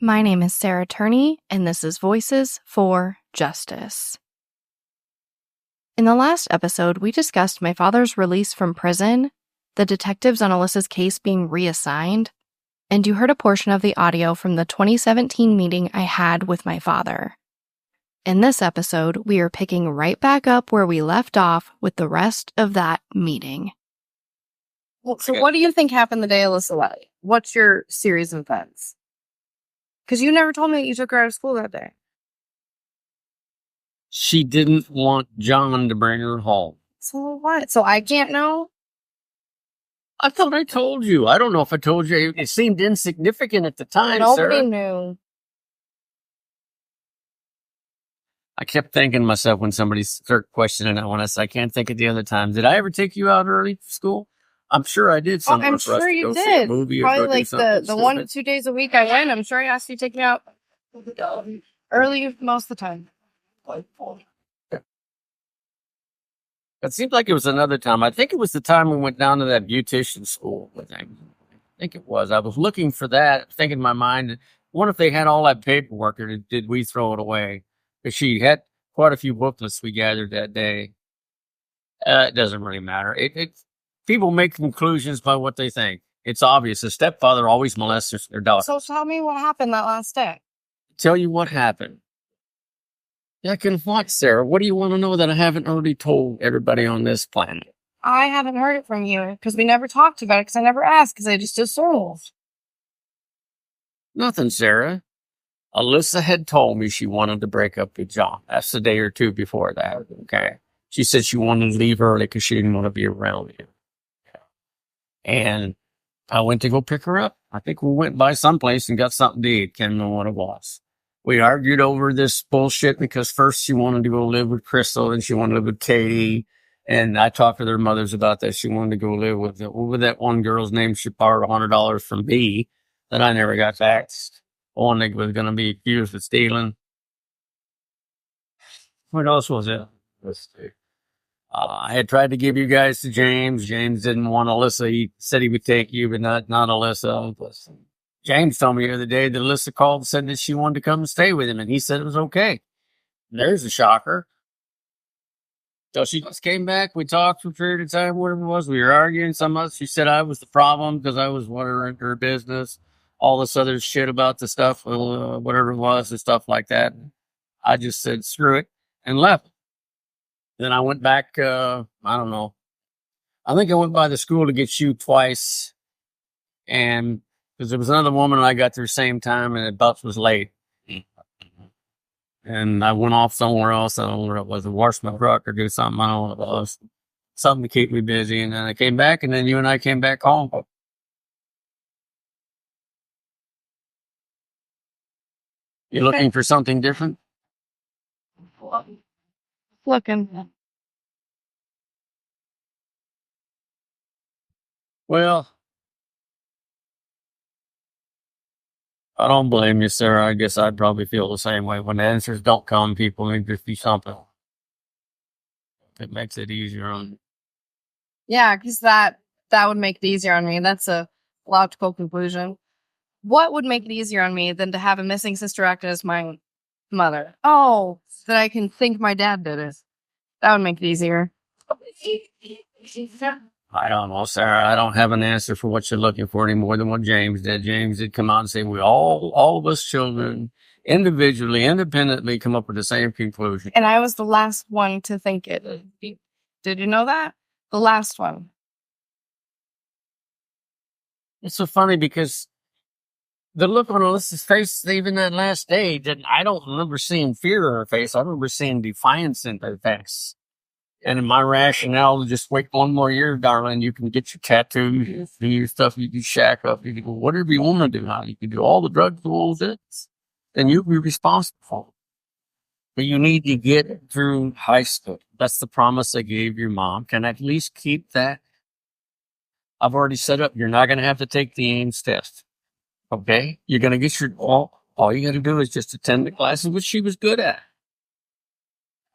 My name is Alissa Turney, and this is Voices for Justice. In the last episode, we discussed my father's release from prison, the detectives on Alyssa's case being reassigned, and you heard a portion of the audio from the 2017 meeting I had with my father. In this episode, we are picking right back up where we left off with the rest of that meeting. So what do you think happened the day Alissa left? What's your series of events? Because you never told me that you took her out of school that day. She didn't want John to bring her home. So what? So I can't know? I thought I told you. I don't know if I told you. It seemed insignificant at the time, Nobody Sarah. knew. I kept thinking to myself when somebody started questioning it, when I said, I can't think of the other time. Did I ever take you out early for school? I'm sure I did somewhere I'm for us sure to you go see a did. movie or Probably go do like something the 1 to stupid. 2 days a week I went. I'm sure I asked you to take me out early most of the time. It seemed like it was another time. I think it was the time we went down to that beautician school. I think it was. I was looking for that, thinking in my mind, what if they had all that paperwork, or did we throw it away? Because she had quite a few booklets we gathered that day. It doesn't really matter. People make conclusions by what they think. It's obvious. A stepfather always molests their daughter. So tell me what happened that last day. Tell you what happened. Yeah, can what, Sarah? What do you want to know that I haven't already told everybody on this planet? I haven't heard it from you because we never talked about it because I never asked because I just assumed. Nothing, Sarah. Alissa had told me she wanted to break up with John. That's the day or two before that, okay? She said she wanted to leave early because she didn't want to be around you. And I went to go pick her up. I think we went by someplace and got something to eat. Can't remember what it was. We argued over this bullshit because first she wanted to go live with Crystal and she wanted to live with Katie. And I talked to their mothers about that. She wanted to go live with that one girl's name. She borrowed $100 from me that I never got back. One that was going to be accused of stealing. What else was it? Let's see. I had tried to give you guys to James. James didn't want Alissa. He said he would take you, but not Alissa. James told me the other day that Alissa called and said that she wanted to come and stay with him, and he said it was okay. There's a shocker. So she just came back. We talked for a period of time, whatever it was. We were arguing. She said I was the problem because I was watering her business. All this other shit about the stuff, whatever it was, and stuff like that. I just said, screw it, and left. Then I went back, I don't know. I think I went by the school to get you twice. And because there was another woman and I got there same time and the bus was late. And I went off somewhere else. I don't know what it was, to wash my truck or do something. I don't know what it was. Something to keep me busy. And then I came back and then you and I came back home. You looking for something different? Looking. Well, I don't blame you, Sarah. I guess I'd probably feel the same way. When the answers don't come, people need to be something. It makes it easier on you. Yeah, because that would make it easier on me. That's a logical conclusion. What would make it easier on me than to have a missing sister act as my mother? Oh, that I can think my dad did it. That would make it easier. I don't know, Sarah. I don't have an answer for what you're looking for any more than what James did. James did come out and say we all of us children, individually, independently, come up with the same conclusion. And I was the last one to think it. Did you know that? The last one. It's so funny because the look on Alyssa's face, even that last day, I don't remember seeing fear in her face. I remember seeing defiance in her face. And in my rationale, just wait one more year, darling. You can get your tattoo, do your stuff, you can shack up, you can do whatever you want to do. You can do all the drugs, all this, then you'll be responsible for it. But you need to get through high school. That's the promise I gave your mom. Can I at least keep that? I've already set up. You're not going to have to take the Ames test. Okay? You're going to get all you got to do is just attend the classes, which she was good at.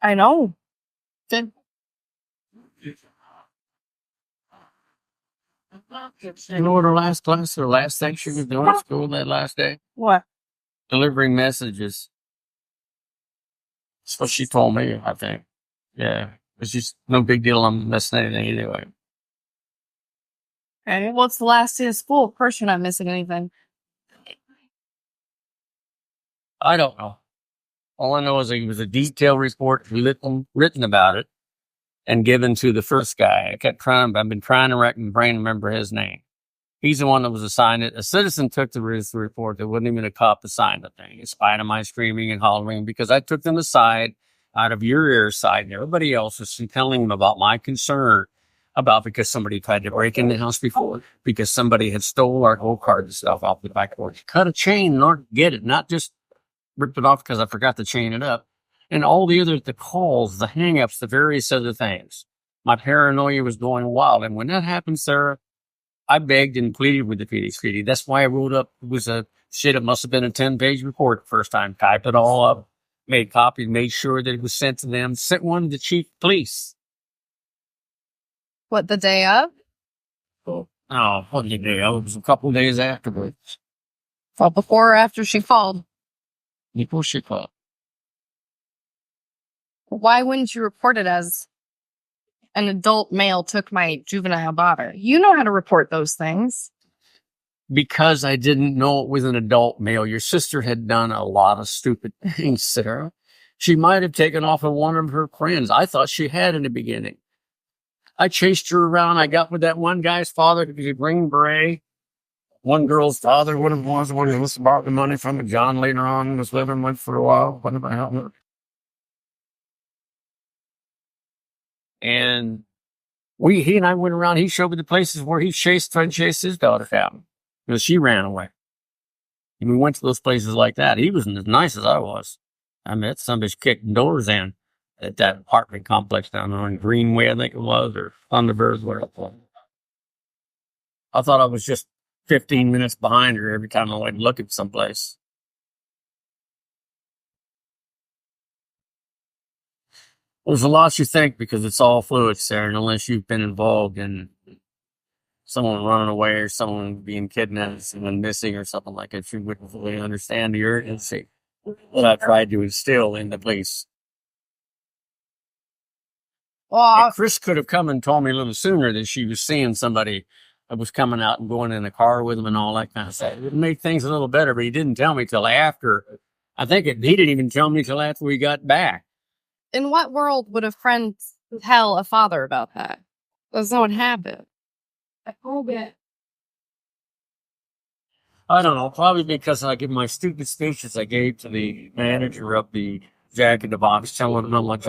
I know. Then you know what her last class or last thing she was doing at school that last day? What? delivering messages. That's what she told me, I think. Yeah. It's just no big deal. I'm missing anything anyway. Okay. What's the last day of school? Of course you're not missing anything. I don't know. All I know is it was a detailed report written about it and given to the first guy. I've been trying to remember his name. He's the one that was assigned it. A citizen took the report. There wasn't even a cop to sign the thing, in spite of my screaming and hollering, because I took them aside out of your ear side and everybody else's and telling them about my concern about because somebody tried to break in the house before, because somebody had stole our whole card and stuff off the back porch. Cut a chain in order to get it, not just ripped it off because I forgot to chain it up. And all the calls, the hang-ups, the various other things. My paranoia was going wild. And when that happened, Sarah, I begged and pleaded with the PD. That's why I wrote up, it was it must have been a 10-page report the first time. Typed it all up, made copies, made sure that it was sent to them, sent one to the chief of police. What, the day of? Oh, what did you do? It was a couple of days afterwards. Well, before or after she called? Before she called. Why wouldn't you report it as an adult male took my juvenile daughter? You know how to report those things. Because I didn't know it was an adult male. Your sister had done a lot of stupid things, Sarah. She might have taken off with one of her friends. I thought she had in the beginning. I chased her around. I got with that one guy's father because he'd Green Beret. One girl's father, what it was, one who was borrowed the money from John later on, was living with for a while. What about her? And he and I went around. He showed me the places where he tried to chase his daughter down because she ran away. And we went to those places like that. He wasn't as nice as I was. I met some bitch kicking doors in at that apartment complex down there on Greenway, I think it was, or Thunderbird, whatever it was. I thought I was just 15 minutes behind her every time I went to look at someplace. There's a lot you think because it's all fluid, Sarah, unless you've been involved in someone running away or someone being kidnapped, someone missing or something like that, you wouldn't fully understand the urgency that I tried to instill in the police. Well, Chris could have come and told me a little sooner that she was seeing somebody that was coming out and going in the car with him and all that kind of stuff. It would make things a little better, but he didn't tell me till after. He didn't even tell me till after we got back. in what world would a friend tell a father about that? Does no one have it? I don't know, probably because I give my stupid speeches I gave to the manager of the Jack in the Box, telling him how much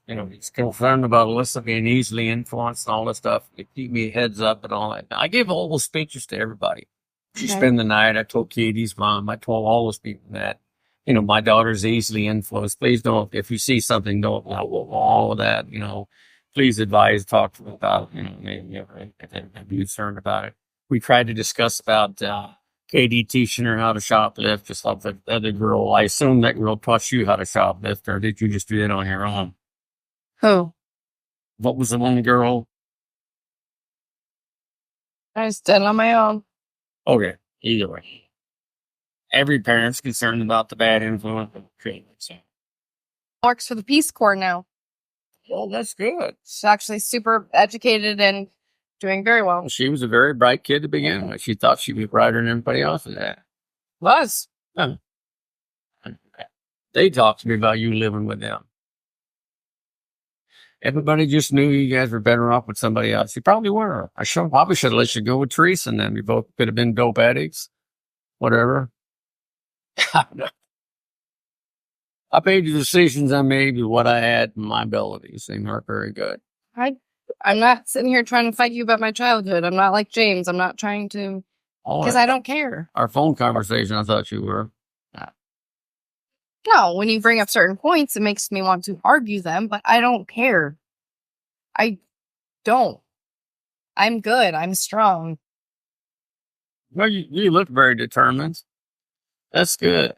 he's concerned about Alissa being easily influenced and all this stuff. To keep me heads up and all that. I gave all those speeches to everybody. She spent the night. I told Katie's mom. I told all those people that, my daughter's easily influenced. Please don't, if you see something, don't, all of that, please advise, talk to them about it, maybe be concerned about it. We tried to discuss about, Katie teaching her how to shoplift, just like the other girl. I assume that girl taught you how to shoplift, or did you just do that on your own? Who? What was the one girl? I just did it on my own. Okay, either way. Every parent's concerned about the bad influence of treatment. So. Works for the Peace Corps now. Well, that's good. She's actually super educated and doing very well. She was a very bright kid to begin with. She thought she was brighter than everybody else in that. Was. They talked to me about you living with them. Everybody just knew you guys were better off with somebody else. You probably were. Probably should have let you go with Teresa, and then you both could have been dope addicts. Whatever. I made the decisions I made with what I had and my abilities. They weren't very good. I'm not sitting here trying to fight you about my childhood. I'm not like James. I'm not trying to, because I don't care. Our phone conversation, I thought you were. No, when you bring up certain points, it makes me want to argue them, but I don't care. I don't. I'm good. I'm strong. Well, you look very determined. That's good.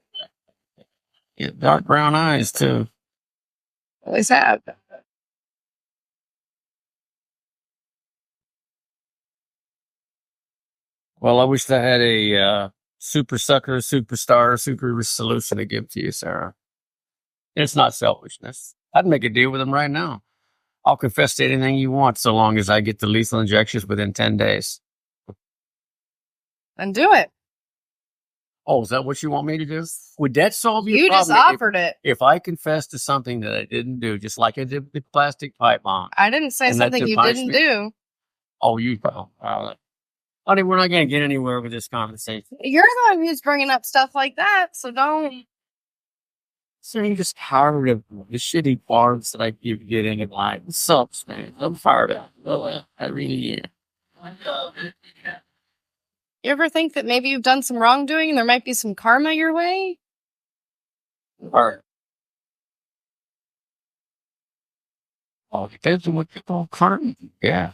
You have dark brown eyes, too. Always have. Well, I wish I had a super sucker, superstar, super solution to give to you, Sarah. It's not selfishness. I'd make a deal with him right now. I'll confess to anything you want so long as I get the lethal injections within 10 days. Then do it. Oh, is that what you want me to do? Would that solve your You problem? just offered it. If I confess to something that I didn't do, just like I did with the plastic pipe bomb. I didn't say And that something you defines didn't me? do. Oh, you will. Honey, we're not going to get anywhere with this conversation. You're the one who's bringing up stuff like that, so don't. So I'm just tired of the shitty bars that I keep getting in life. It sucks, man. I'm fired of it. I really am. You ever think that maybe you've done some wrongdoing and there might be some karma your way? Or, oh, depends on what you call karma. Yeah.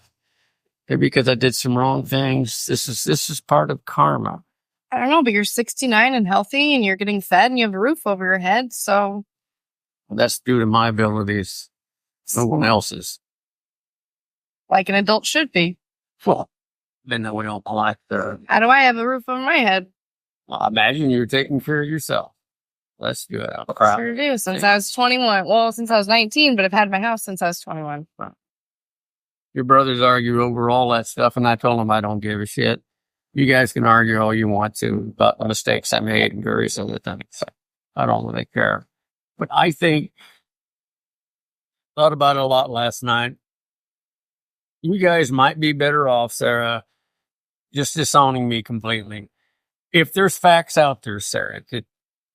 Maybe because I did some wrong things. This is part of karma. I don't know, but you're 69 and healthy and you're getting fed and you have a roof over your head, so. Well, that's due to my abilities. No one else's. Like an adult should be. Well, then we don't like the. How do I have a roof over my head? Well, imagine you're taking care of yourself. Let's do it. I'm proud. Sure do, since I was 21. Well, since I was 19, but I've had my house since I was 21. Your brothers argue over all that stuff, and I told them I don't give a shit. You guys can argue all you want to about the mistakes I made and various other things. I don't really care. But I thought about it a lot last night. You guys might be better off, Sarah, just disowning me completely. If there's facts out there, Sarah, to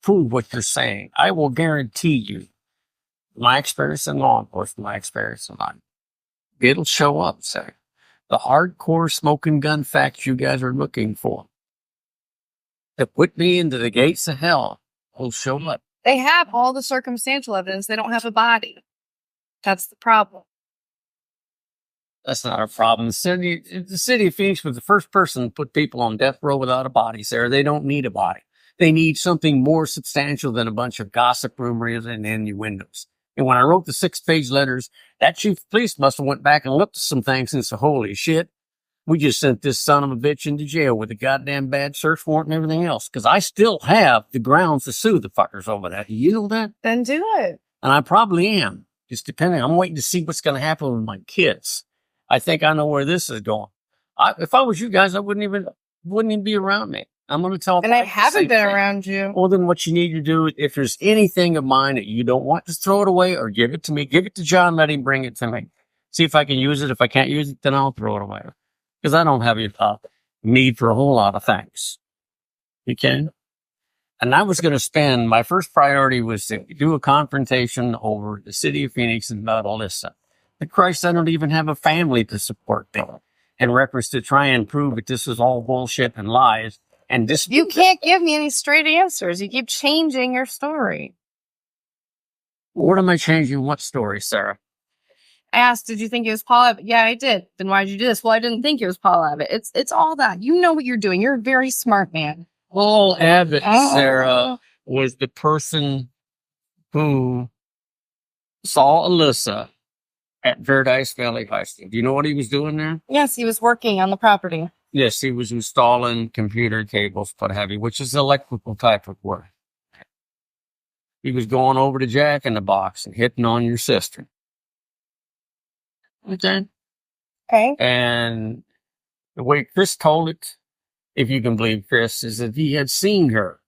prove what you're saying, I will guarantee you, my experience in law enforcement, my experience in life, it'll show up, Sarah. The hardcore smoking gun facts you guys are looking for that put me into the gates of hell will show up. They have all the circumstantial evidence. They don't have a body. That's the problem. That's not a problem. The city of Phoenix was the first person to put people on death row without a body, Sarah. They don't need a body. They need something more substantial than a bunch of gossip rumors and innuendos. And when I wrote the 6-page letters, that chief of police must have went back and looked at some things and said, holy shit, we just sent this son of a bitch into jail with a goddamn bad search warrant and everything else. Because I still have the grounds to sue the fuckers over that. Do you know that? Then do it. And I probably am. Just depending. I'm waiting to see what's going to happen with my kids. I think I know where this is going. If I was you guys, I wouldn't even be around me. I'm going to tell them. And I haven't been around you. Well, then what you need to do, if there's anything of mine that you don't want, just throw it away or give it to me. Give it to John. Let him bring it to me. See if I can use it. If I can't use it, then I'll throw it away. Because I don't have a need for a whole lot of things. You can? And I was going to spend, my first priority was to do a confrontation over the city of Phoenix and about Alissa. But Christ, I don't even have a family to support me. In reference to try and prove that this is all bullshit and lies. And this, You can't give me any straight answers. You keep changing your story. What am I changing? What story, Sarah? I asked, did you think it was Paul Abbott? Yeah, I did. Then why did you do this? Well, I didn't think it was Paul Abbott. It's all that. You know what you're doing. You're a very smart man. Paul Abbott, Sarah, was the person who saw Alissa at Paradise Valley High School. Do you know what he was doing there? Yes, he was working on the property. Yes, he was installing computer cables, what have you, which is electrical type of work. He was going over to Jack in the Box and hitting on your sister. Okay? Okay. And the way Chris told it, if you can believe Chris, is that he had seen her.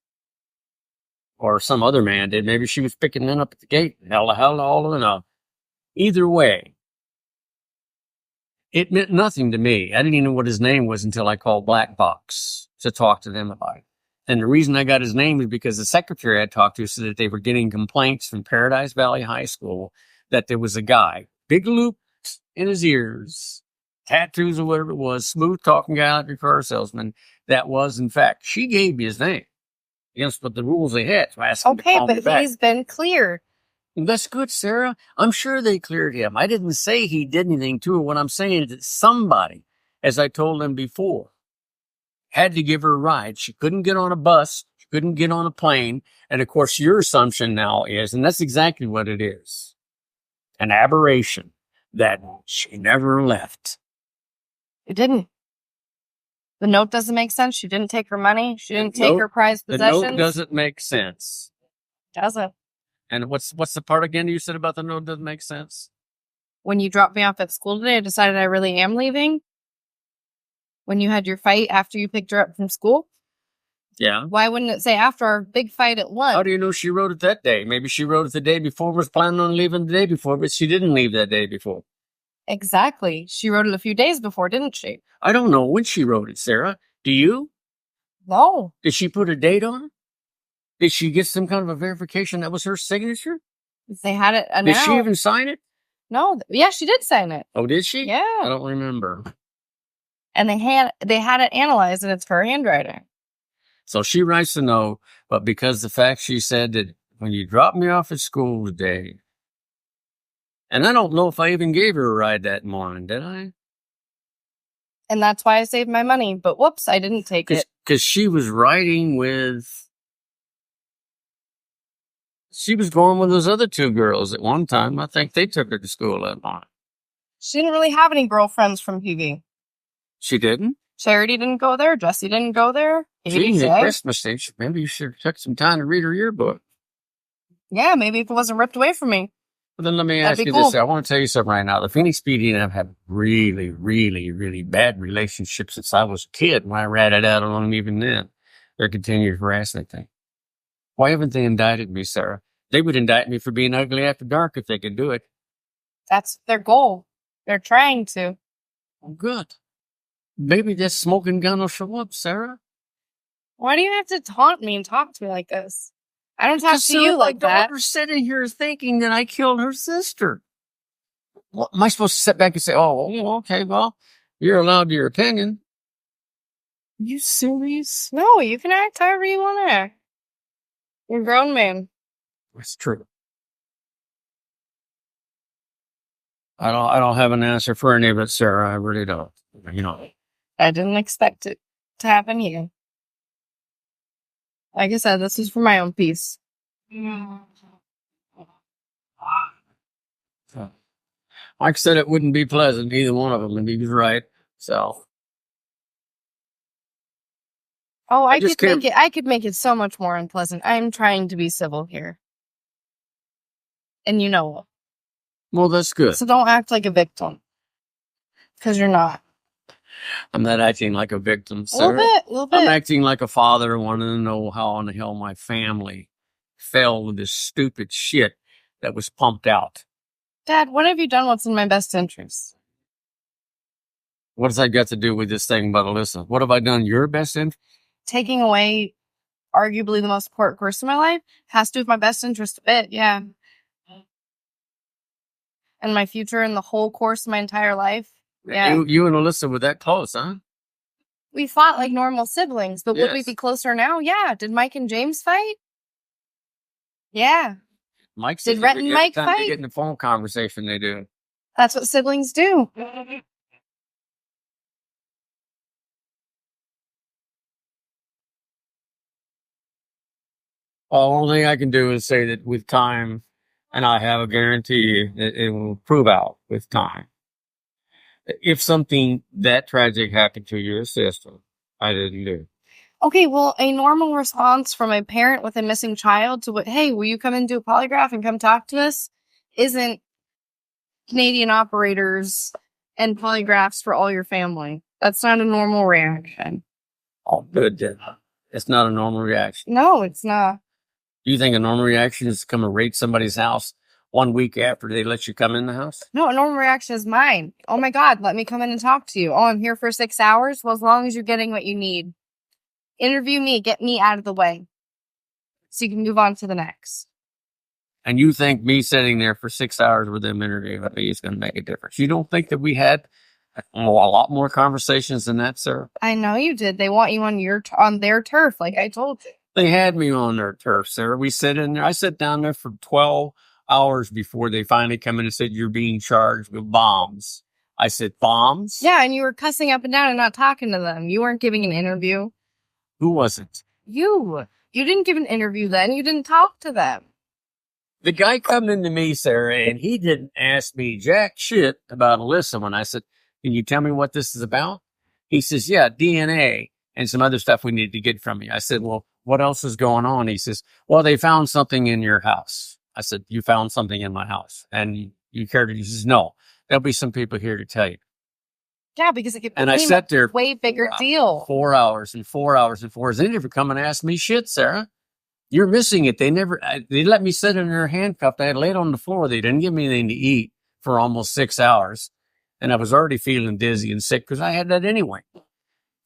Or some other man did. Maybe she was picking them up at the gate. Hell, all of them. Either way, it meant nothing to me. I didn't even know what his name was until I called Black Box to talk to them about it. And the reason I got his name is because the secretary I talked to said that they were getting complaints from Paradise Valley High School that there was a guy, big loop in his ears, tattoos or whatever it was, smooth talking guy like your car salesman. That was, in fact, she gave me his name against what the rules they had. So I asked him to call me but back. he's been cleared. That's good, Sarah. I'm sure they cleared him. I didn't say he did anything to her. What I'm saying is that somebody, as I told them before, had to give her a ride. She couldn't get on a bus. She couldn't get on a plane. And of course, your assumption now is, and that's exactly what it is, an aberration that she never left. It didn't. The note doesn't make sense. She didn't take her money. She didn't take Nope. her prized The possessions. note doesn't make sense. Doesn't. And what's the part again you said about the note doesn't make sense? When you dropped me off at school today, I decided I really am leaving. When you had your fight after you picked her up from school. Yeah. Why wouldn't it say after our big fight at lunch? How do you know she wrote it that day? Maybe she wrote it the day before, was planning on leaving the day before, but she didn't leave that day before. Exactly. She wrote it a few days before, didn't she? I don't know when she wrote it, Sarah. Do you? No. Did she put a date on it? Did she get some kind of a verification that was her signature? They had it Did announced. she even sign it? No. Yeah, she did sign it. Oh, did she? Yeah. I don't remember. And they had it analyzed, and it's her handwriting. So she writes a note, but because the fact she said that when you dropped me off at school today, and I don't know if I even gave her a ride that morning, did I? And that's why I saved my money. But whoops, I didn't take it. Because she was riding with... She was going with those other two girls at one time. I think they took her to school that morning. She didn't really have any girlfriends from PV. She didn't? Charity didn't go there. Jesse didn't go there. Gee, at Christmas stage, maybe you should have took some time to read her yearbook. Yeah, maybe if it wasn't ripped away from me. But then let me ask you this. I want to tell you something right now. The Phoenix PD and I have had really, really, really bad relationships since I was a kid. When I ratted out on them even then. Their continued harassment thing. Why haven't they indicted me, Sarah? They would indict me for being ugly after dark if they could do it. That's their goal. They're trying to. Oh, good. Maybe that smoking gun will show up, Sarah. Why do you have to taunt me and talk to me like this? I don't talk to you like that. My daughter's sitting here thinking that I killed her sister. Well, am I supposed to sit back and say, oh, okay, well, you're allowed your opinion? Are you serious? No, you can act however you want to act. You're a grown man. That's true. I don't have an answer for any of it, Sarah. I really don't. You know. I didn't expect it to happen here. Like I said, this is for my own peace. Mike said it wouldn't be pleasant, either one of them, and he was right. So. Oh, I could make it so much more unpleasant. I'm trying to be civil here. And you know it. Well, that's good. So don't act like a victim. Because you're not. I'm not acting like a victim, A little bit. I'm acting like a father wanting to know how in the hell my family fell with this stupid shit that was pumped out. Dad, what have you done what's in my best interest? What has that got to do with this thing about Alissa? What have I done your best interest? Taking away arguably the most important person in my life has to do with my best interest a bit, yeah. And my future and the whole course of my entire life. Yeah. You and Alissa were that close, huh? We fought like normal siblings, but would we Yes. be closer now? Yeah. Did Mike and James fight? Yeah. Mike Did Rhett and Mike fight? They get in the phone conversation, they do. That's what siblings do. Only thing I can do is say that with time, and I have a guarantee that it will prove out with time. If something that tragic happened to your sister, I didn't do. Okay, well, a normal response from a parent with a missing child to what, hey, will you come and do a polygraph and come talk to us? Isn't Canadian operators and polygraphs for all your family. That's not a normal reaction. Oh, good. It's not a normal reaction. No, it's not. Do you think a normal reaction is to come and raid somebody's house 1 week after they let you come in the house? No, a normal reaction is mine. Oh my God, let me come in and talk to you. Oh, I'm here for 6 hours? Well, as long as you're getting what you need. Interview me, get me out of the way. So you can move on to the next. And you think me sitting there for 6 hours with them interviewing me is going to make a difference? You don't think that we had a lot more conversations than that, sir? I know you did. They want you on their turf, like I told you. They had me on their turf, sir. We sat in there. I sat down there for 12 hours before they finally come in and said, you're being charged with bombs. I said, bombs? Yeah, and you were cussing up and down and not talking to them. You weren't giving an interview. Who wasn't? You didn't give an interview then. You didn't talk to them. The guy come into me, Sarah, and he didn't ask me jack shit about Alissa when I said, can you tell me what this is about? He says, yeah, DNA and some other stuff we need to get from you. I said, well, what else is going on? He says, well, they found something in your house. I said, you found something in my house and you care to? He says, no, there'll be some people here to tell you. Yeah, because it And I became sat there a way bigger deal. 4 hours and 4 hours and 4 hours. They never come and ask me shit, Sarah. You're missing it. They let me sit in there handcuffed. I had laid on the floor. They didn't give me anything to eat for almost 6 hours. And I was already feeling dizzy and sick because I had that anyway.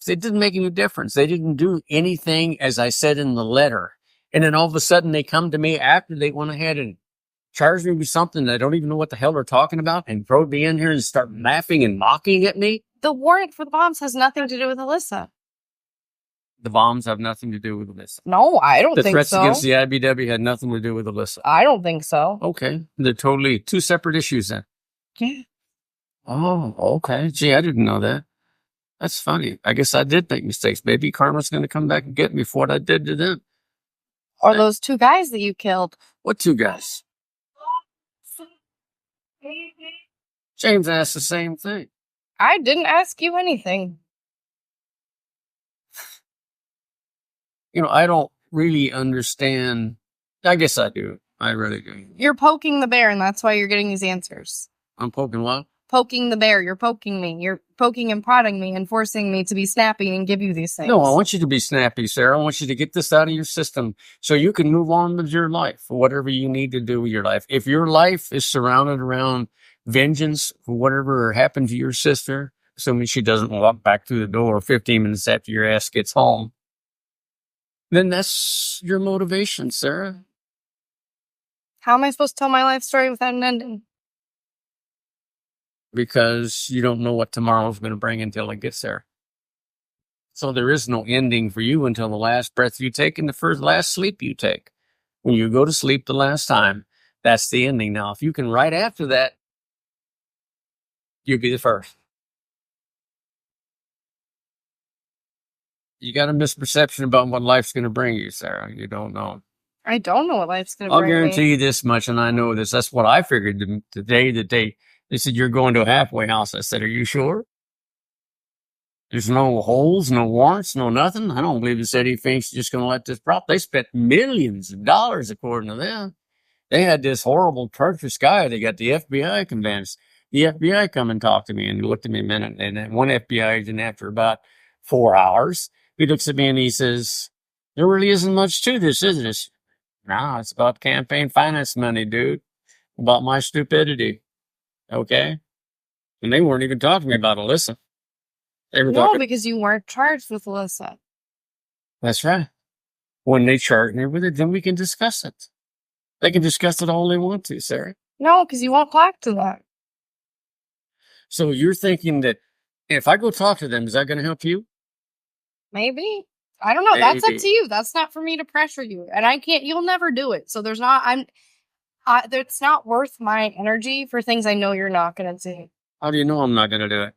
It didn't make any difference. They didn't do anything as I said in the letter. And then all of a sudden they come to me after they went ahead and charged me with something that I don't even know what the hell they're talking about and throw me in here and start laughing and mocking at me. The warrant for the bombs has nothing to do with Alissa. The bombs have nothing to do with Alissa. No, I don't think so. The threats against the IBW had nothing to do with Alissa. I don't think so. Okay. They're totally two separate issues then. Yeah. Oh, okay. Gee, I didn't know that. That's funny. I guess I did make mistakes. Maybe karma's going to come back and get me for what I did to them. Or those 2 guys that you killed. What 2 guys? James asked the same thing. I didn't ask you anything. I don't really understand. I guess I do. I really do. You're poking the bear, and that's why you're getting these answers. I'm poking what? Poking the bear. You're poking me. You're poking and prodding me and forcing me to be snappy and give you these things. No, I want you to be snappy, Sarah. I want you to get this out of your system so you can move on with your life, whatever you need to do with your life. If your life is surrounded around vengeance for whatever happened to your sister, assuming she doesn't walk back through the door 15 minutes after your ass gets home, then that's your motivation, Sarah. How am I supposed to tell my life story without an ending? Because you don't know what tomorrow's going to bring until it gets there. So there is no ending for you until the last breath you take and the last sleep you take. When you go to sleep the last time, that's the ending. Now, if you can right after that, you'll be the first. You got a misperception about what life's going to bring you, Sarah. You don't know. I don't know what life's going to bring me. I'll guarantee you this much, and I know this. That's what I figured the day that they said, you're going to a halfway house. I said, are you sure? There's no holes, no warrants, no nothing. I don't believe the city thinks just going to let this prop. They spent millions of dollars, according to them. They had this horrible Turkish guy. They got the FBI convinced. The FBI come and talked to me and looked at me a minute. And then one FBI agent, after about 4 hours, he looks at me and he says, there really isn't much to this, is it? No, it's about campaign finance money, dude. About my stupidity. Okay? And they weren't even talking to me about Alissa. They were talking. Because you weren't charged with Alissa. That's right. When they charge me with it, then we can discuss it. They can discuss it all they want to, Sarah. No, because you won't talk to them. So you're thinking that if I go talk to them, is that going to help you? Maybe. I don't know. Maybe. That's up to you. That's not for me to pressure you. And I can't, you'll never do it. So it's not worth my energy for things I know you're not going to do. How do you know I'm not going to do it?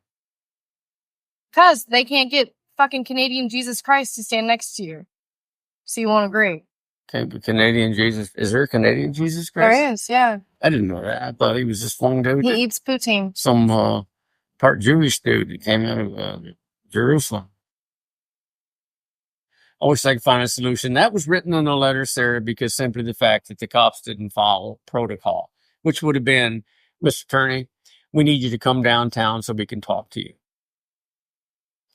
Because they can't get fucking Canadian Jesus Christ to stand next to you. So you won't agree. Okay, but Canadian Jesus, is there a Canadian Jesus Christ? There is, yeah. I didn't know that. I thought he was just one dude. He eats poutine. Some part Jewish dude that came out of Jerusalem. I wish I could find a solution. That was written in a letter, Sarah, because simply the fact that the cops didn't follow protocol, which would have been, Mr. Turney, we need you to come downtown so we can talk to you.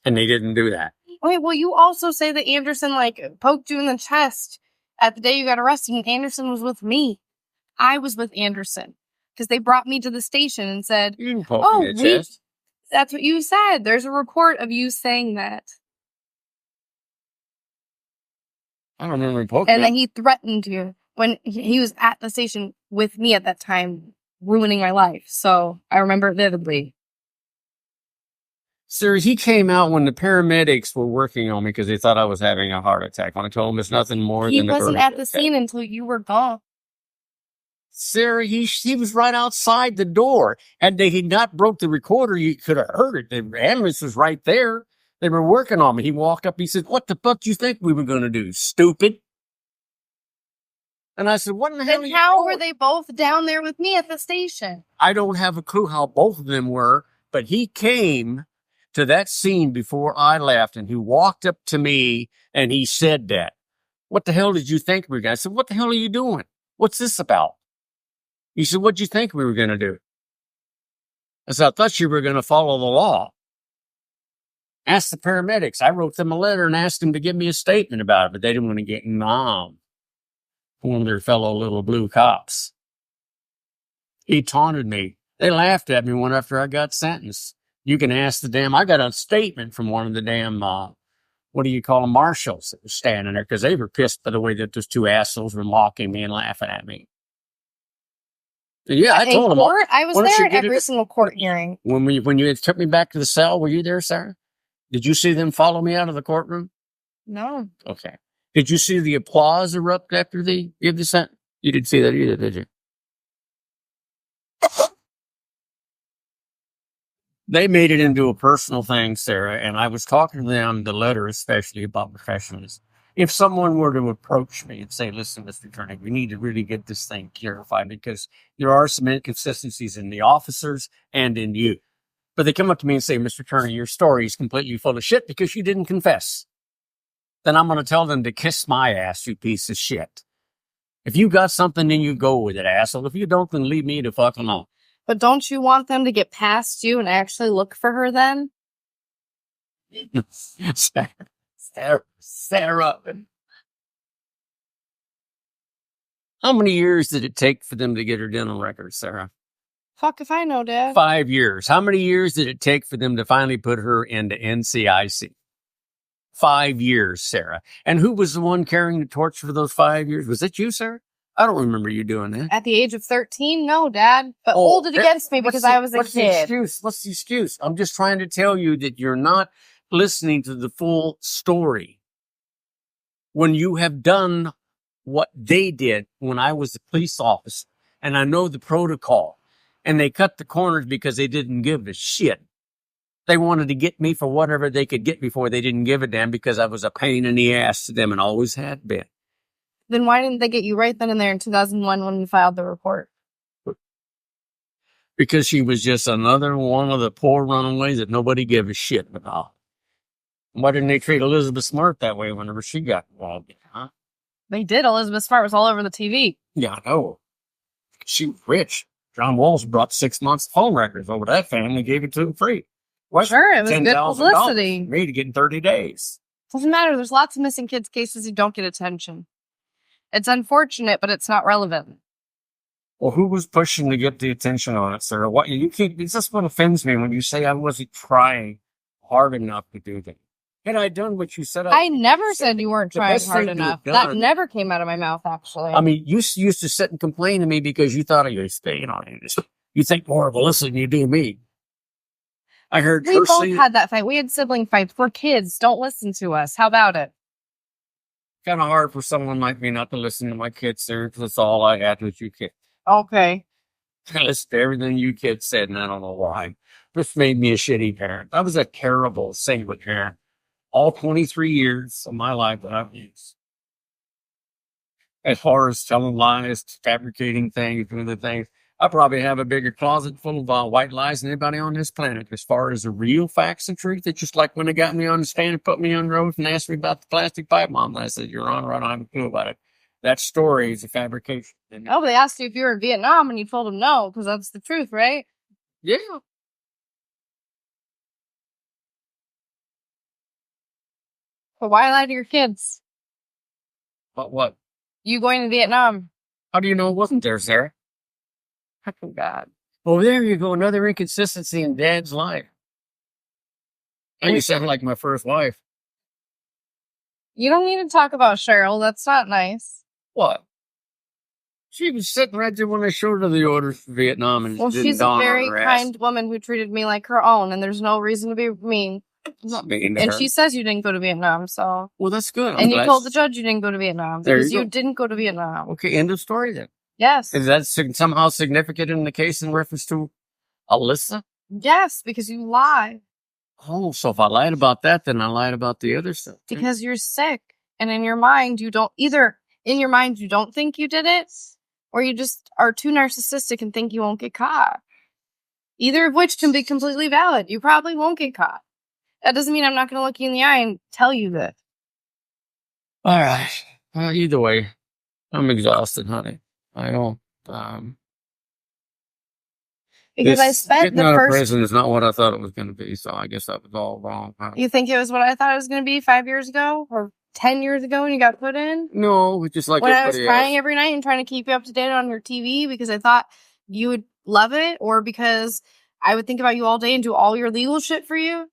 And they didn't do that. Wait, well, you also say that Anderson, poked you in the chest at the day you got arrested, and Anderson was with me. I was with Anderson. Because they brought me to the station and said, you didn't poke me in the chest. That's what you said. There's a report of you saying that. I don't remember poking. And then he threatened you when he was at the station with me at that time, ruining my life. So I remember it vividly. Sir, he came out when the paramedics were working on me because they thought I was having a heart attack. When I told him it's nothing more than a He wasn't at the scene until you were gone. Sarah, he was right outside the door. And they had not broke the recorder. You could have heard it. The ambulance was right there. They were working on me. He walked up. He said, what the fuck do you think we were going to do, stupid? And I said, what in the hell are you how doing? were they both down there with me at the station? I don't have a clue how both of them were, but he came to that scene before I left, and he walked up to me and he said that. What the hell did you think we were going to do? I said, what the hell are you doing? What's this about? He said, what'd you think we were going to do? I said, I thought you were going to follow the law. Ask the paramedics. I wrote them a letter and asked them to give me a statement about it, but they didn't want to get involved. One of their fellow little blue cops. He taunted me. They laughed at me one after I got sentenced. You can ask I got a statement from one of the damn, what do you call them, marshals that was standing there, because they were pissed by the way that those two assholes were mocking me and laughing at me. Yeah, I told them. I was there at every single court hearing. When you took me back to the cell, were you there, Sarah? Did you see them follow me out of the courtroom? No. Okay. Did you see the applause erupt after they give the sentence? You didn't see that either, did you? They made it into a personal thing, Sarah, and I was talking to them, the letter especially, about professionalism. If someone were to approach me and say, listen, Mr. Turney, we need to really get this thing clarified because there are some inconsistencies in the officers and in you. But they come up to me and say, Mr. Turney, your story is completely full of shit because you didn't confess. Then I'm going to tell them to kiss my ass, you piece of shit. If you got something, then you go with it, asshole. If you don't, then leave me the fuck alone. But don't you want them to get past you and actually look for her then? Sarah. How many years did it take for them to get her dental records, Sarah? Fuck if I know, Dad. 5 years. How many years did it take for them to finally put her into NCIC? 5 years, Sarah. And who was the one carrying the torch for those 5 years? Was it you, Sarah? I don't remember you doing that. At the age of 13? No, Dad. But hold it against me because I was a kid. What's the excuse? I'm just trying to tell you that you're not listening to the full story. When you have done what they did when I was a police officer, and I know the protocol, and they cut the corners because they didn't give a shit. They wanted to get me for whatever they could get me for. They didn't give a damn because I was a pain in the ass to them and always had been. Then why didn't they get you right then and there in 2001 when you filed the report? Because she was just another one of the poor runaways that nobody gave a shit about. Why didn't they treat Elizabeth Smart that way whenever she got involved? Huh? They did. Elizabeth Smart was all over the TV. Yeah, I know. She was rich. John Walsh brought 6 months of phone records over that family, gave it to them free. Sure, it was good publicity. Me to get in 30 days. Doesn't matter. There's lots of missing kids cases who don't get attention. It's unfortunate, but it's not relevant. Well, who was pushing to get the attention on it, Sarah? What you keep? It's just what offends me when you say I wasn't trying hard enough to do that. Had I done what you said? I never said you weren't trying hard enough. That never came out of my mouth, actually. I mean, you used to sit and complain to me because you thought you think more of Alissa than you do me. I heard we both had that fight. We had sibling fights. We're kids. Don't listen to us. How about it? Kind of hard for someone like me not to listen to my kids, sir, because that's all I had with you kids. Okay. I listened to everything you kids said, and I don't know why. This made me a shitty parent. I was a terrible single parent. All 23 years of my life that I've used. As far as telling lies, fabricating things, doing the things, I probably have a bigger closet full of white lies than anybody on this planet. As far as the real facts and truth, it's just like when they got me on the stand and put me on the road and asked me about the plastic pipe bomb. And I said, Your Honor, I don't have a clue about it. That story is a fabrication. Oh, but they asked you if you were in Vietnam and you told them no, because that's the truth, right? Yeah. But why lie to your kids? But what? You going to Vietnam. How do you know it wasn't there, Sarah? Oh, God. Oh, there you go. Another inconsistency in Dad's life. And you sound like my first wife. You don't need to talk about Cheryl. That's not nice. What? She was sitting right there when I showed her the orders for Vietnam. And well, she's a very kind woman who treated me like her own, and there's no reason to be mean. I'm not mean to and her. She says you didn't go to Vietnam, so. Well, that's good. And you told the judge you didn't go to Vietnam because you didn't go to Vietnam. Okay, end of story then. Yes. Is that somehow significant in the case in reference to Alissa? Yes, because you lie. Oh, so if I lied about that, then I lied about the other stuff. Too. Because you're sick. And in your mind, you don't think you did it, or you just are too narcissistic and think you won't get caught. Either of which can be completely valid. You probably won't get caught. That doesn't mean I'm not going to look you in the eye and tell you that. All right. Either way, I'm exhausted, honey. I don't. Because I spent getting the out of first. prison is not what I thought it was going to be. So I guess that was all wrong. Huh? You think it was what I thought it was going to be 5 years ago or 10 years ago when you got put in? No, it's just like when I was everybody crying else. every night and trying to keep you up to date on your TV because I thought you would love it, or because I would think about you all day and do all your legal shit for you?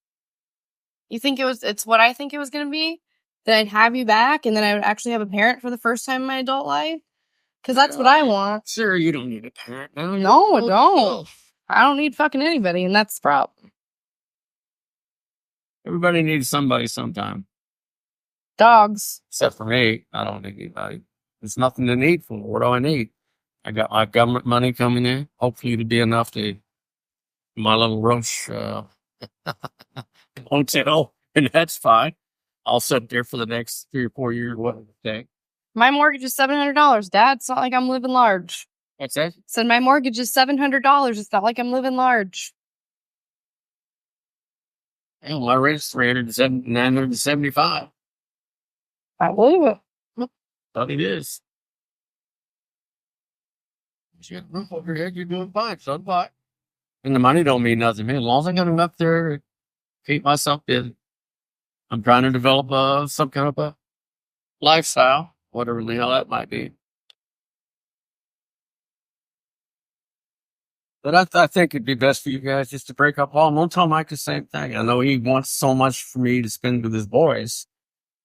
You think it's what I think it was going to be? That I'd have you back and then I would actually have a parent for the first time in my adult life? Because that's what I want. Sarah, you don't need a parent now. No, I don't. I don't need fucking anybody, and that's the problem. Everybody needs somebody sometime. Dogs. Except for me. I don't need anybody. There's nothing to need for. What do I need? I got my government money coming in. Hopefully it'll be enough to my little rush hotel, and that's fine. I'll sit there for the next 3 or 4 years. What would it take? My mortgage is $700, Dad. It's not like I'm living large. What's that? Said my mortgage is $700. It's not like I'm living large. Hell, my rent's $975. I believe it. But it is. You got a roof over your head, you're doing fine, son. Fine. And the money don't mean nothing to me. As long as I got enough there to keep myself busy. I'm trying to develop some kind of a lifestyle, whatever the hell that might be. But I think it'd be best for you guys just to break up all. And don't tell Mike the same thing. I know he wants so much for me to spend with his boys.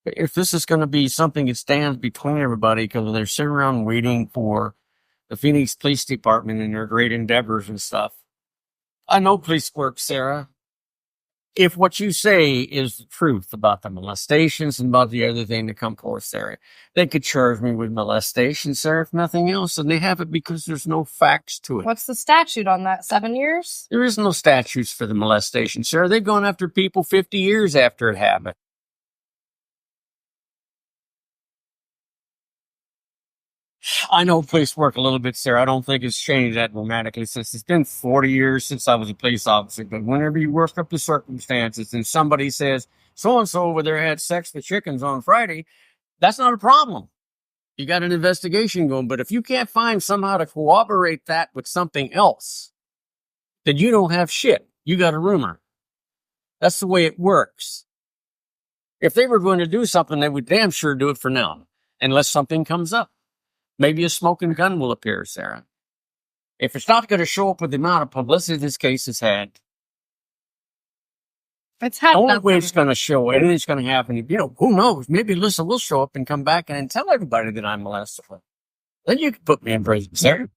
But if this is going to be something that stands between everybody because they're sitting around waiting for the Phoenix Police Department and their great endeavors and stuff. I know police work, Sarah. If what you say is the truth about the molestations and about the other thing to come forth, Sarah, they could charge me with molestation, Sarah, if nothing else, and they have it because there's no facts to it. What's the statute on that? 7 years? There is no statutes for the molestation, Sarah. They've gone after people 50 years after it happened. I know police work a little bit, Sarah. I don't think it's changed that dramatically since it's been 40 years since I was a police officer. But whenever you work up the circumstances and somebody says, so-and-so over there had sex with chickens on Friday, that's not a problem. You got an investigation going. But if you can't find somehow to corroborate that with something else, then you don't have shit. You got a rumor. That's the way it works. If they were going to do something, they would damn sure do it for now, unless something comes up. Maybe a smoking gun will appear, Sarah. If it's not going to show up with the amount of publicity this case has had, It's had the only nothing. way it's going to show, anything's going to happen, who knows? Maybe Alyssa will show up and come back and tell everybody that I'm molested. Then you can put me in prison, Sarah.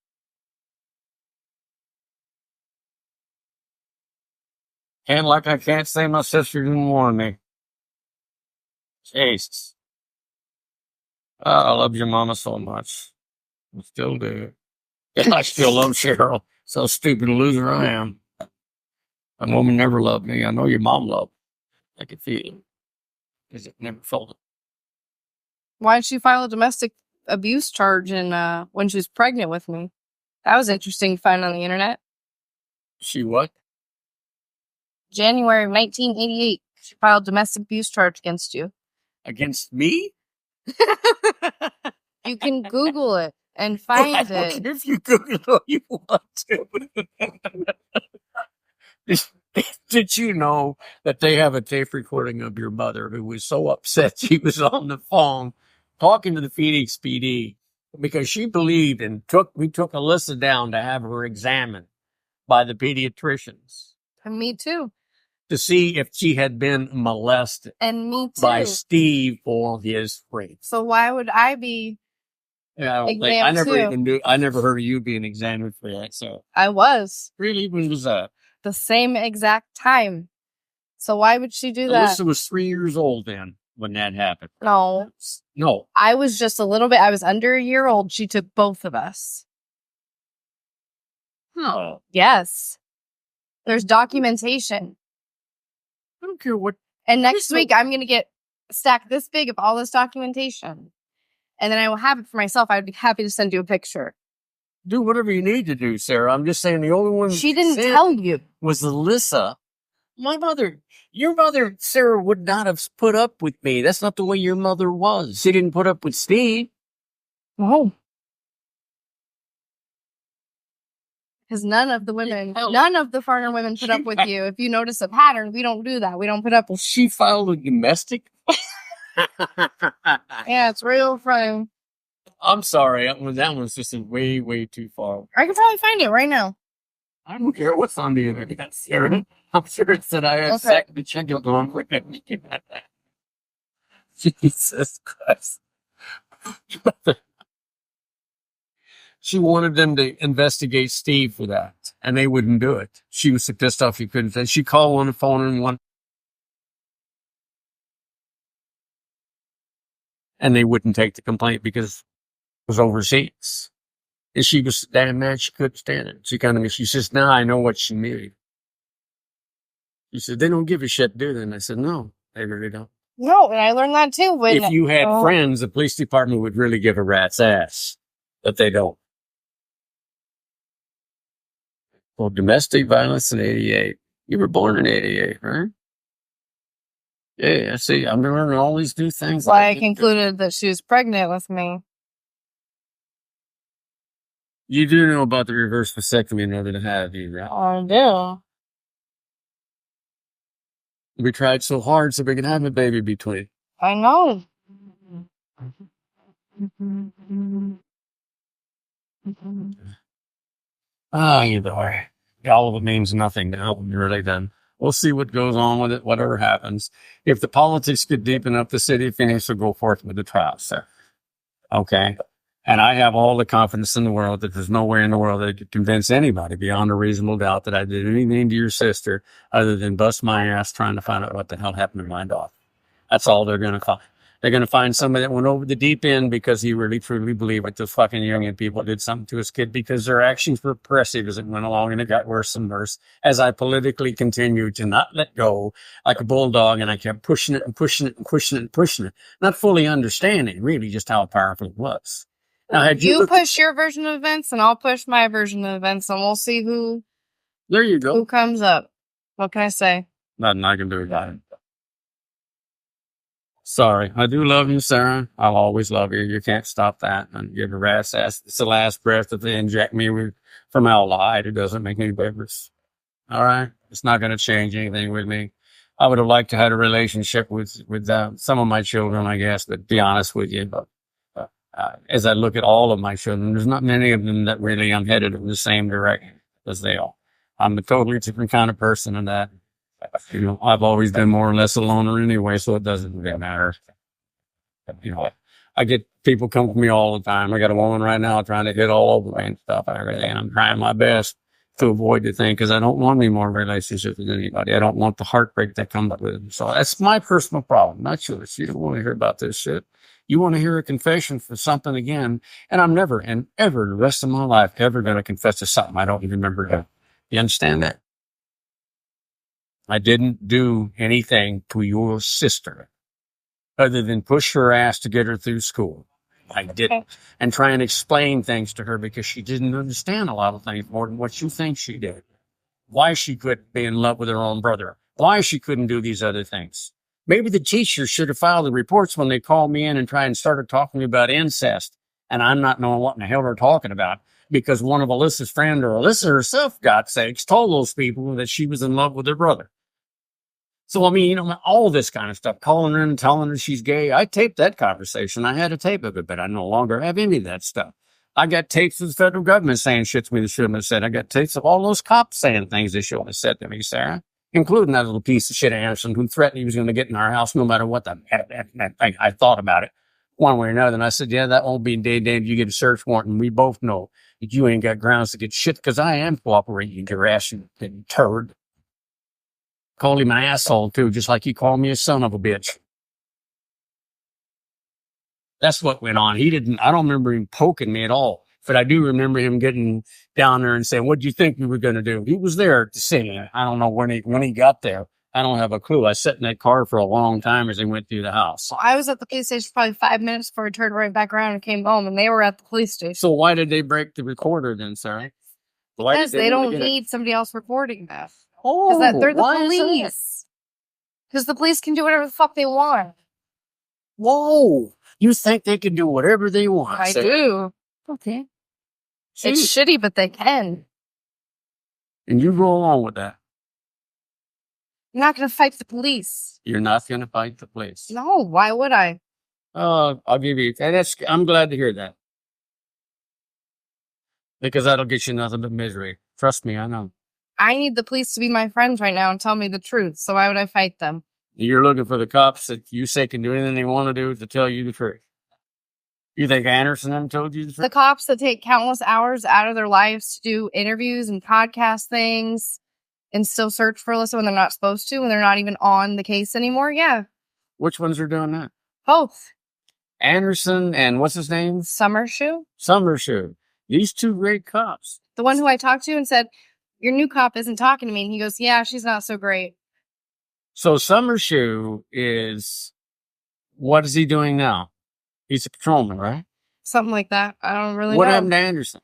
And like I can't say my sister didn't warn me. Jesus. I love your mama so much. I still do. And I still love Cheryl. So stupid a loser I am. A woman never loved me. I know your mom loved me. I could feel it. Because it never felt it. Why did she file a domestic abuse charge when she was pregnant with me? That was interesting to find on the internet. She what? January of 1988. She filed domestic abuse charge against you. Against me? You can Google it and find I don't it. care if you Google all you want to. Did you know that they have a tape recording of your mother who was so upset she was on the phone talking to the Phoenix PD because she believed and we took Alyssa down to have her examined by the pediatricians And me too. to see if she had been molested And me too. by Steve or his friend. So why would I be? Yeah, Exam I never too. even knew. I never heard of you being examined for that. So I was. really, when was that? The same exact time. So why would she do that? Alyssa was 3 years old then when that happened. No. No. I was just a little bit. I was under a year old. She took both of us. No. Yes. There's documentation. I don't care what. And next week, I'm going to get a stack this big of all this documentation. And then I will have it for myself. I'd be happy to send you a picture. Do whatever you need to do, Sarah. I'm just saying the only one She didn't sent tell you. was Alyssa Your mother, Sarah, would not have put up with me. That's not the way your mother was. She didn't put up with Steve. Oh. Because none of the foreigner women put up with you. If you notice a pattern, we don't do that. We don't put up with. She filed a domestic. Yeah, it's real funny. I'm sorry. That one's just way, way too far. I can probably find it right now. I don't care what's on the internet, Sarah. I'm sure it said I had second check it on for Jesus Christ. She wanted them to investigate Steve for that, and they wouldn't do it. She was so pissed off he couldn't. And she called on the phone and they wouldn't take the complaint because it was overseas. And she was damn mad she couldn't stand it. She says, now I know what she needed. She said, they don't give a shit, do they? And I said, no, they really don't. No, and I learned that too. If you had friends, the police department would really give a rat's ass, but they don't. Well, domestic violence in 88. You were born in 88, right? Yeah, I see. I'm learning all these new things. Well, I concluded that she was pregnant with me. You do know about the reverse vasectomy in order to have you, right? I do. We tried so hard so we could have a baby between. I know. Either way. All of it means nothing now, really, then. We'll see what goes on with it, whatever happens. If the politics get deep enough, the city of Phoenix will go forth with the trial, sir. Okay? And I have all the confidence in the world that there's no way in the world that I could convince anybody beyond a reasonable doubt that I did anything to your sister other than bust my ass trying to find out what the hell happened to my daughter. That's all they're going to find. They're going to find somebody that went over the deep end because he really truly believed that the fucking young people did something to his kid because their actions were oppressive as it went along, and it got worse and worse as I politically continued to not let go like a bulldog, and I kept pushing it and pushing it and pushing it and pushing it, not fully understanding really just how powerful it was. Now, had you push your version of events, and I'll push my version of events, and we'll see who. There you go. Who comes up? What can I say? Nothing I can do about it. Sorry, I do love you, Sarah. I'll always love you. You can't stop that. And give a rat's ass. It's the last breath that they inject me with formaldehyde. It doesn't make any difference. All right, it's not going to change anything with me. I would have liked to have a relationship with some of my children, I guess. But to be honest with you, as I look at all of my children, there's not many of them that really I'm headed in the same direction as they are. I'm a totally different kind of person in that. You know, I've always been more or less a loner anyway, so it doesn't really matter. You know, I get people come to me all the time. I got a woman right now trying to hit all over me and stuff and everything. And I'm trying my best to avoid the thing because I don't want any more relationships with anybody. I don't want the heartbreak that comes with it. So that's my personal problem, not yours. You don't want to hear about this shit. You want to hear a confession for something again. And I'm never and ever the rest of my life ever going to confess to something I don't even remember doing. You understand that? I didn't do anything to your sister other than push her ass to get her through school. I didn't. And try and explain things to her because she didn't understand a lot of things more than what you think she did. Why she couldn't be in love with her own brother. Why she couldn't do these other things. Maybe the teacher should have filed the reports when they called me in and tried and started talking to me about incest. And I'm not knowing what in the hell they're talking about. Because one of Alyssa's friends or Alyssa herself, God's sakes, told those people that she was in love with her brother. So, I mean, you know, all this kind of stuff, calling her and telling her she's gay. I taped that conversation. I had a tape of it, but I no longer have any of that stuff. I got tapes of the federal government saying shit to me they shouldn't have said. I got tapes of all those cops saying things they shouldn't have said to me, Sarah, including that little piece of shit Anderson who threatened he was going to get in our house no matter what I thought about it one way or another. And I said, yeah, that won't be day to day. You get a search warrant, and we both know that you ain't got grounds to get shit because I am cooperating, your ass, you turd. Called him an asshole, too, just like he called me a son of a bitch. That's what went on. I don't remember him poking me at all, but I do remember him getting down there and saying, what do you think we were going to do? He was there to see me. I don't know when he got there. I don't have a clue. I sat in that car for a long time as they went through the house. Well, I was at the police station for probably 5 minutes before I turned right back around and came home, and they were at the police station. So why did they break the recorder then, Sarah? Because they don't need somebody else recording that. Oh, Because they're the why is that? police. Because the police can do whatever the fuck they want. Whoa. You think they can do whatever they want? I Sarah? do. Okay. It's Jeez. shitty, but they can. And you go along with that. You're not going to fight the police. You're not going to fight the police. No, why would I? I'll give you, and I'm glad to hear that. Because that'll get you nothing but misery. Trust me, I know. I need the police to be my friends right now and tell me the truth. So why would I fight them? You're looking for the cops that you say can do anything they want to do to tell you the truth. You think Anderson and them told you the truth? The cops that take countless hours out of their lives to do interviews and podcast things and still search for Alissa when they're not supposed to, when they're not even on the case anymore. Yeah, Which ones are doing that? both. Anderson and what's his name? Summershoe, Summershoe. These two great cops. the one who I talked to and said, your new cop isn't talking to me. And he goes, yeah, she's not so great. So Summershoe is, what is he doing now? He's a patrolman, right? Something like that. I don't really What know. happened to Anderson?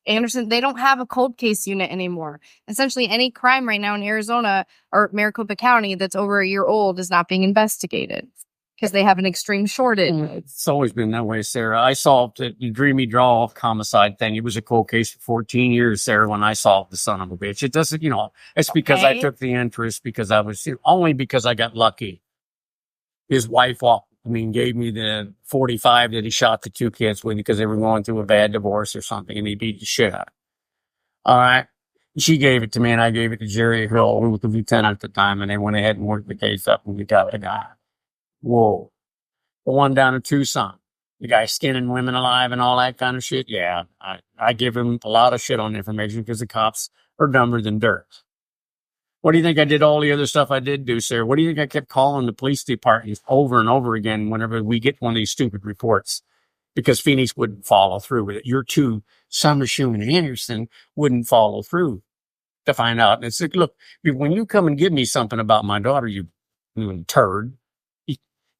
Anderson, they don't have a cold case unit anymore. Essentially, any crime right now in Arizona or Maricopa County that's over a year old is not being investigated because they have an extreme shortage. It's always been that way, Sarah. I solved the Dreamy Draw homicide thing. It was a cold case for 14 years, Sarah, when I solved the son of a bitch. It doesn't, it's because I Okay. took the interest, because I was, only because I got lucky. His wife gave me the 45 that he shot the two kids with because they were going through a bad divorce or something, and he beat the shit out of it. All right. She gave it to me, and I gave it to Jerry Hill, who was the lieutenant at the time, and they went ahead and worked the case up, and we got the guy. Whoa. The one down in Tucson, the guy skinning women alive and all that kind of shit. Yeah, I give him a lot of shit on information because the cops are dumber than dirt. What do you think I did all the other stuff I did do, sir? What do you think I kept calling the police departments over and over again whenever we get one of these stupid reports? Because Phoenix wouldn't follow through with it. Your two, Summershoe and Anderson, wouldn't follow through to find out. And it's like, look, when you come and give me something about my daughter, you turd,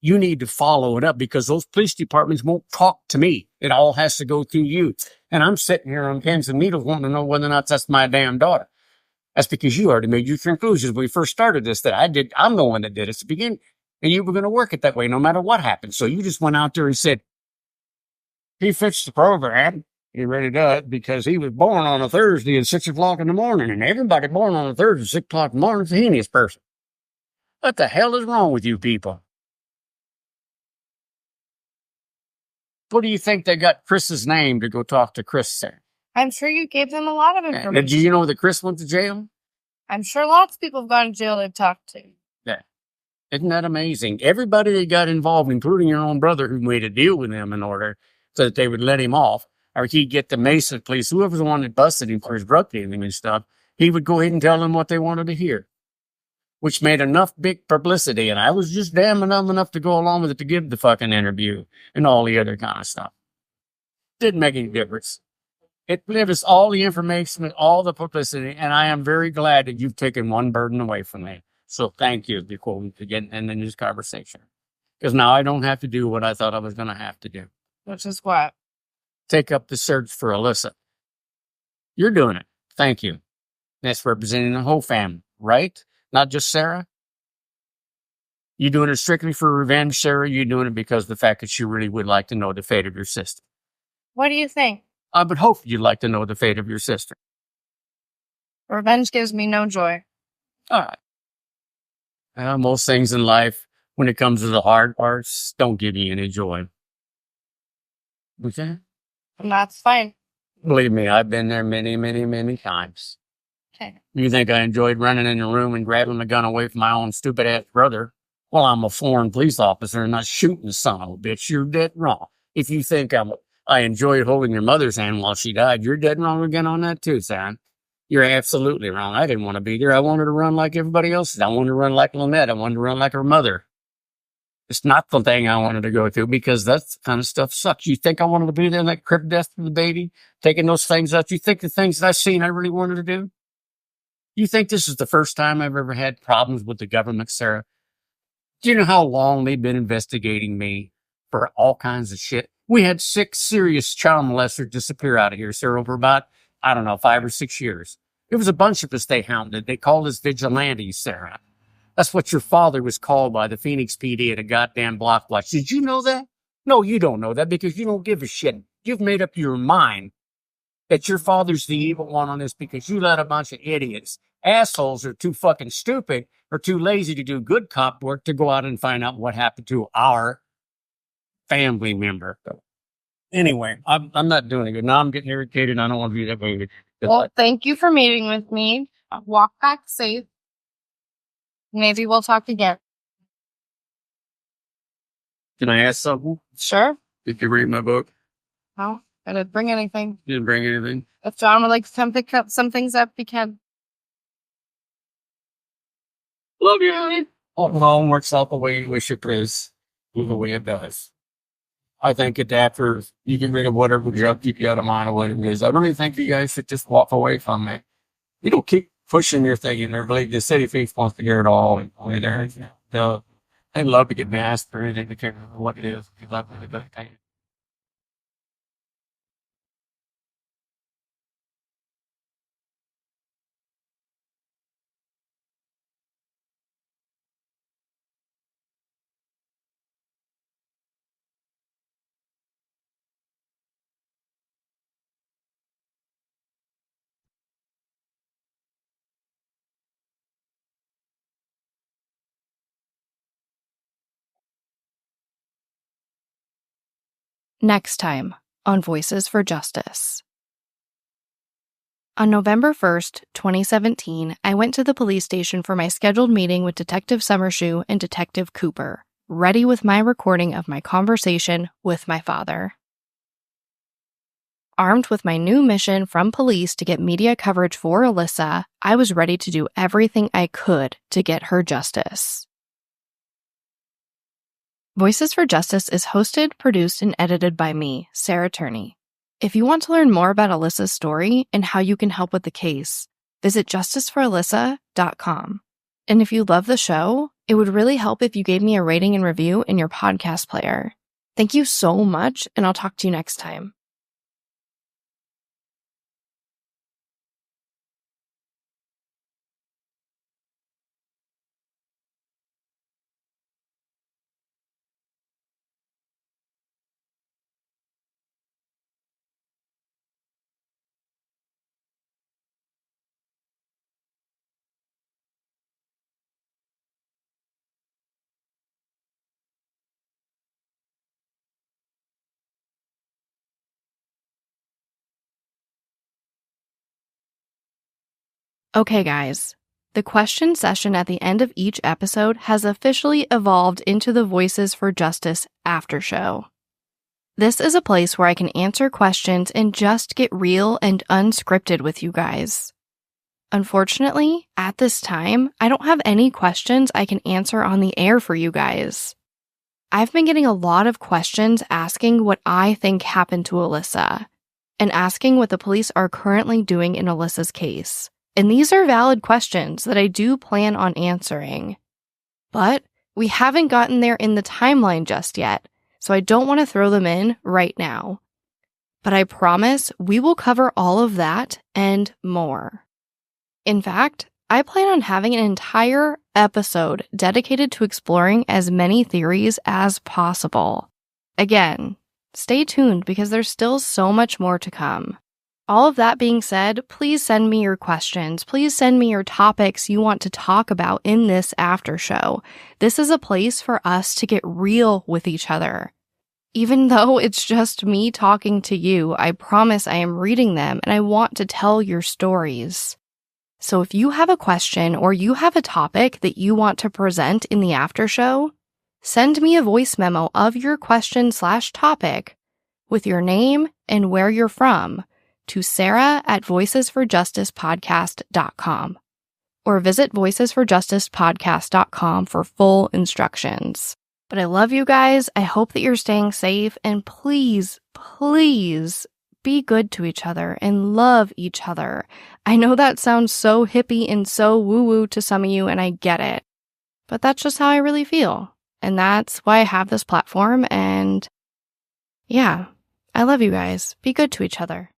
you need to follow it up because those police departments won't talk to me. It all has to go through you. And I'm sitting here on pins and needles wanting to know whether or not that's my damn daughter. That's because you already made your conclusions when we first started this, that I'm the one that did it to begin. And you were going to work it that way no matter what happened. So you just went out there and said, he fits the program. He really does because he was born on a Thursday at 6 o'clock in the morning. And everybody born on a Thursday at 6 o'clock in the morning is a heinous person. What the hell is wrong with you people? What do you think they got Chris's name to go talk to Chris there? I'm sure you gave them a lot of information. Did you know that Chris went to jail? I'm sure lots of people have gone to jail they've talked to. Yeah. Isn't that amazing? Everybody that got involved, including your own brother who made a deal with them in order so that they would let him off, or he'd get the Mesa police, whoever's the one that busted him for his drug dealing and stuff, he would go ahead and tell them what they wanted to hear, which made enough big publicity. And I was just damn dumb enough to go along with it to give the fucking interview and all the other kind of stuff. Didn't make any difference. It gave us all the information and all the publicity, and I am very glad that you've taken one burden away from me. So thank you before we begin in this conversation. Because now I don't have to do what I thought I was going to have to do. Which is what? Take up the search for Alissa. You're doing it. Thank you. That's representing the whole family, right? Not just Sarah. You doing it strictly for revenge, Sarah? You doing it because of the fact that you really would like to know the fate of your sister? What do you think? I would hope you'd like to know the fate of your sister. Revenge gives me no joy. All right. Most things in life, when it comes to the hard parts, don't give you any joy. Okay? And that's fine. Believe me, I've been there many, many, many times. Okay. You think I enjoyed running in the room and grabbing the gun away from my own stupid-ass brother? Well, I'm a foreign police officer and not shooting the son of a bitch. You're dead wrong. If you think I enjoyed holding your mother's hand while she died, you're dead wrong again on that too, son. You're absolutely wrong. I didn't want to be there. I wanted to run like everybody else. I wanted to run like Lynette. I wanted to run like her mother. It's not the thing I wanted to go through because that kind of stuff sucks. You think I wanted to be there in that crib death for the baby, taking those things out? You think the things that I've seen I really wanted to do? You think this is the first time I've ever had problems with the government, Sarah? Do you know how long they've been investigating me for all kinds of shit? We had 6 serious child molesters disappear out of here, Sarah, over about, 5 or 6 years. It was a bunch of us they hounded. They called us vigilantes, Sarah. That's what your father was called by the Phoenix PD at a goddamn block watch. Did you know that? No, you don't know that because you don't give a shit. You've made up your mind that your father's the evil one on this because you let a bunch of idiots, assholes, are too fucking stupid or too lazy to do good cop work to go out and find out what happened to our family member. Anyway, I'm not doing it good. Now I'm getting irritated. I don't want to be that way. Well, thank you for meeting with me. Walk back safe. Maybe we'll talk again. Can I ask something? Sure. Did you read my book? No, I didn't bring anything. You didn't bring anything? If John would like to come pick up some things up, he can. Love you. All alone works out the way you wish it is, the way it does. I think that after you get rid of whatever junk keep you out of mind of what it is, I really think you guys should just walk away from it. You don't keep pushing your thing in there. Believe the city face wants to hear it all. And there, they love to get masked or anything to care what it is. They love to do it. Next time on Voices for Justice. On November 1st, 2017, I went to the police station for my scheduled meeting with Detective Summershoe and Detective Cooper, ready with my recording of my conversation with my father. Armed with my new mission from police to get media coverage for Alissa, I was ready to do everything I could to get her justice. Voices for Justice is hosted, produced, and edited by me, Alissa Turney. If you want to learn more about Alissa's story and how you can help with the case, visit justiceforalissa.com. And if you love the show, it would really help if you gave me a rating and review in your podcast player. Thank you so much, and I'll talk to you next time. Okay, guys. The question session at the end of each episode has officially evolved into the Voices for Justice after show. This is a place where I can answer questions and just get real and unscripted with you guys. Unfortunately, at this time, I don't have any questions I can answer on the air for you guys. I've been getting a lot of questions asking what I think happened to Alissa, and asking what the police are currently doing in Alissa's case. And these are valid questions that I do plan on answering. But we haven't gotten there in the timeline just yet, so I don't want to throw them in right now. But I promise we will cover all of that and more. In fact, I plan on having an entire episode dedicated to exploring as many theories as possible. Again, stay tuned because there's still so much more to come. All of that being said, please send me your questions. Please send me your topics you want to talk about in this after show. This is a place for us to get real with each other. Even though it's just me talking to you, I promise I am reading them and I want to tell your stories. So if you have a question or you have a topic that you want to present in the after show, send me a voice memo of your question/topic with your name and where you're from to sarah@voicesforjusticepodcast.com or visit voicesforjusticepodcast.com for full instructions. But I love you guys. I hope that you're staying safe, and please, please be good to each other and love each other. I know that sounds so hippie and so woo-woo to some of you, and I get it. But that's just how I really feel. And that's why I have this platform, and yeah, I love you guys. Be good to each other.